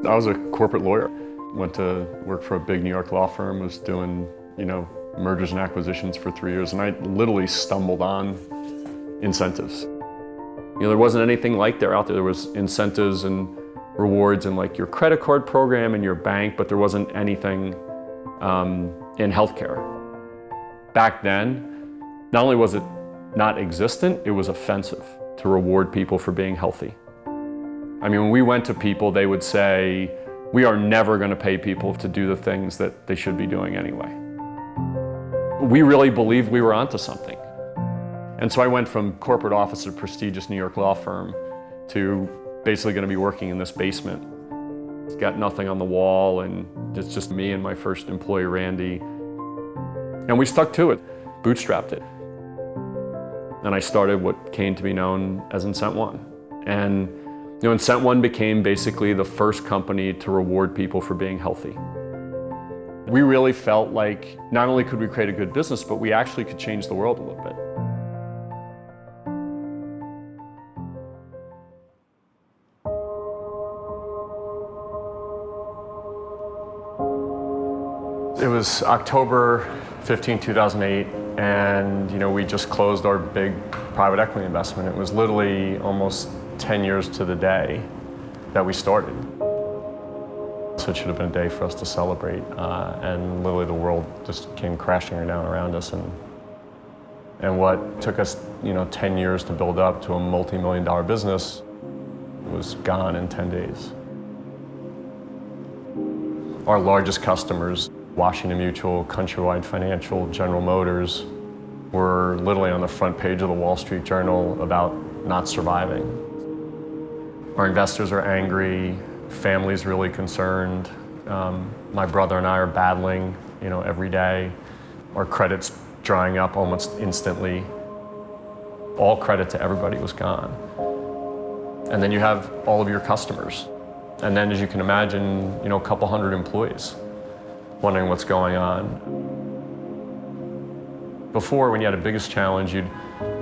I was a corporate lawyer. Went to work for a big New York law firm, was doing, mergers and acquisitions for 3 years, and I literally stumbled on incentives. There wasn't anything like that out there. There was incentives and rewards in like your credit card program and your bank, but there wasn't anything in healthcare. Back then, not only was it not existent, it was offensive to reward people for being healthy. I mean, when we went to people, they would say, we are never going to pay people to do the things that they should be doing anyway. We really believed we were onto something. And so I went from corporate office at a prestigious New York law firm to basically going to be working in this basement. It's got nothing on the wall, and it's just me and my first employee, Randy. And we stuck to it, bootstrapped it. And I started what came to be known as Incent One. And Incent One became basically the first company to reward people for being healthy. We really felt like not only could we create a good business, but we actually could change the world a little bit. It was October 15, 2008, and we just closed our big private equity investment. It was literally almost 10 years to the day that we started. So it should have been a day for us to celebrate, and literally the world just came crashing down around us. And what took us 10 years to build up to a multi-million-dollar business was gone in 10 days. Our largest customers, Washington Mutual, Countrywide Financial, General Motors, were literally on the front page of the Wall Street Journal about not surviving. Our investors are angry, family's really concerned. My brother and I are battling, every day. Our credit's drying up almost instantly. All credit to everybody was gone. And then you have all of your customers. And then, as you can imagine, a couple hundred employees wondering what's going on. Before, when you had a biggest challenge, you'd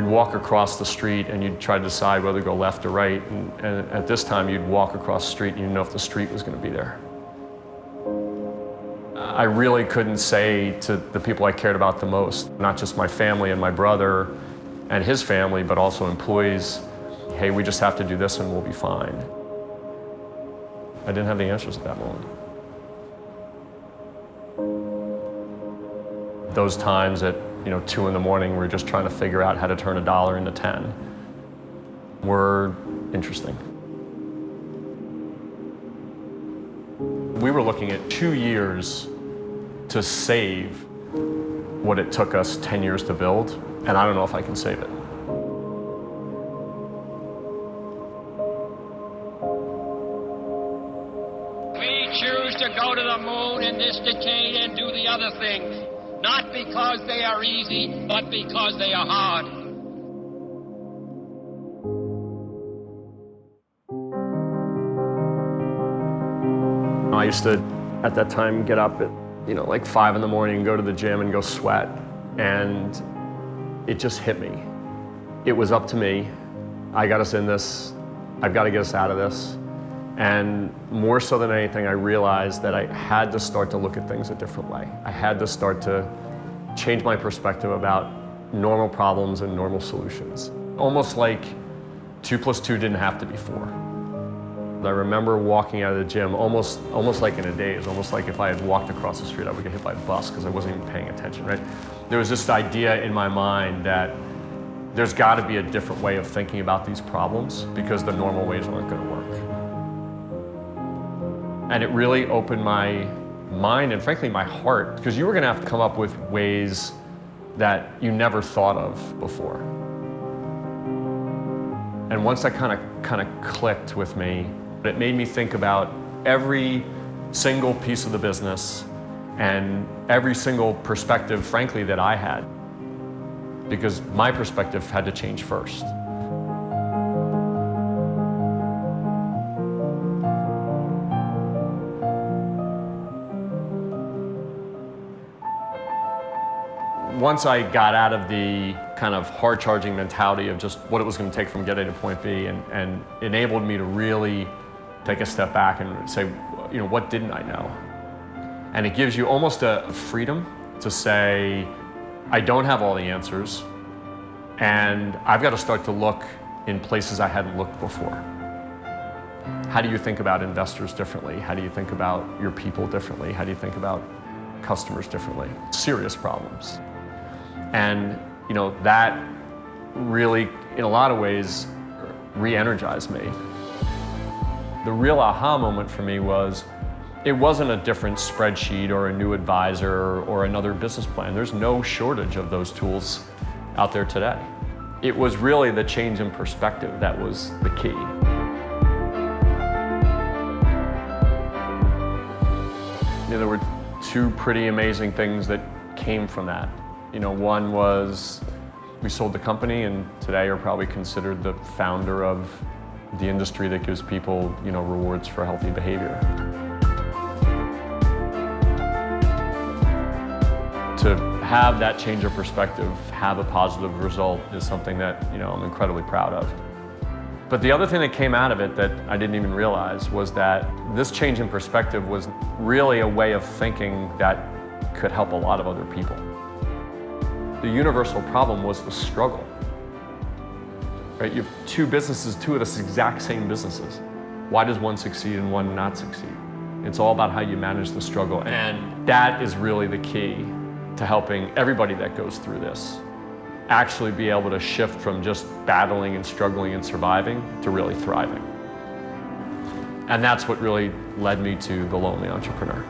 walk across the street and you'd try to decide whether to go left or right. And at this time, you'd walk across the street and you'd know if the street was going to be there. I really couldn't say to the people I cared about the most, not just my family and my brother and his family, but also employees, hey, we just have to do this and we'll be fine. I didn't have the answers at that moment. Those times at 2 in the morning, we're just trying to figure out how to turn $1 into 10 were interesting. We were looking at 2 years to save what it took us 10 years to build, and I don't know if I can save it. We choose to go to the moon in this decade and do the other things. Not because they are easy, but because they are hard. I used to, at that time, get up at, like 5 in the morning and go to the gym and go sweat. And it just hit me. It was up to me. I got us in this. I've got to get us out of this. And more so than anything, I realized that I had to start to look at things a different way. I had to start to change my perspective about normal problems and normal solutions. Almost like 2 + 2 didn't have to be 4. I remember walking out of the gym almost like in a daze, almost like if I had walked across the street, I would get hit by a bus because I wasn't even paying attention, right? There was this idea in my mind that there's got to be a different way of thinking about these problems because the normal ways aren't going to work. And it really opened my mind and frankly my heart, because you were going to have to come up with ways that you never thought of before. And once that kind of clicked with me, it made me think about every single piece of the business and every single perspective, frankly, that I had, because my perspective had to change first. Once I got out of the kind of hard-charging mentality of just what it was going to take from get A to point B, and enabled me to really take a step back and say, what didn't I know? And it gives you almost a freedom to say, I don't have all the answers, and I've got to start to look in places I hadn't looked before. How do you think about investors differently? How do you think about your people differently? How do you think about customers differently? Serious problems. And that really, in a lot of ways, re-energized me. The real aha moment for me was, it wasn't a different spreadsheet or a new advisor or another business plan. There's no shortage of those tools out there today. It was really the change in perspective that was the key. There were two pretty amazing things that came from that. One was we sold the company, and today are probably considered the founder of the industry that gives people, rewards for healthy behavior. To have that change of perspective, have a positive result, is something that I'm incredibly proud of. But the other thing that came out of it that I didn't even realize was that this change in perspective was really a way of thinking that could help a lot of other people. The universal problem was the struggle. Right? You have two businesses, two of the exact same businesses. Why does one succeed and one not succeed? It's all about how you manage the struggle, and that is really the key to helping everybody that goes through this actually be able to shift from just battling and struggling and surviving to really thriving. And that's what really led me to The Lonely Entrepreneur.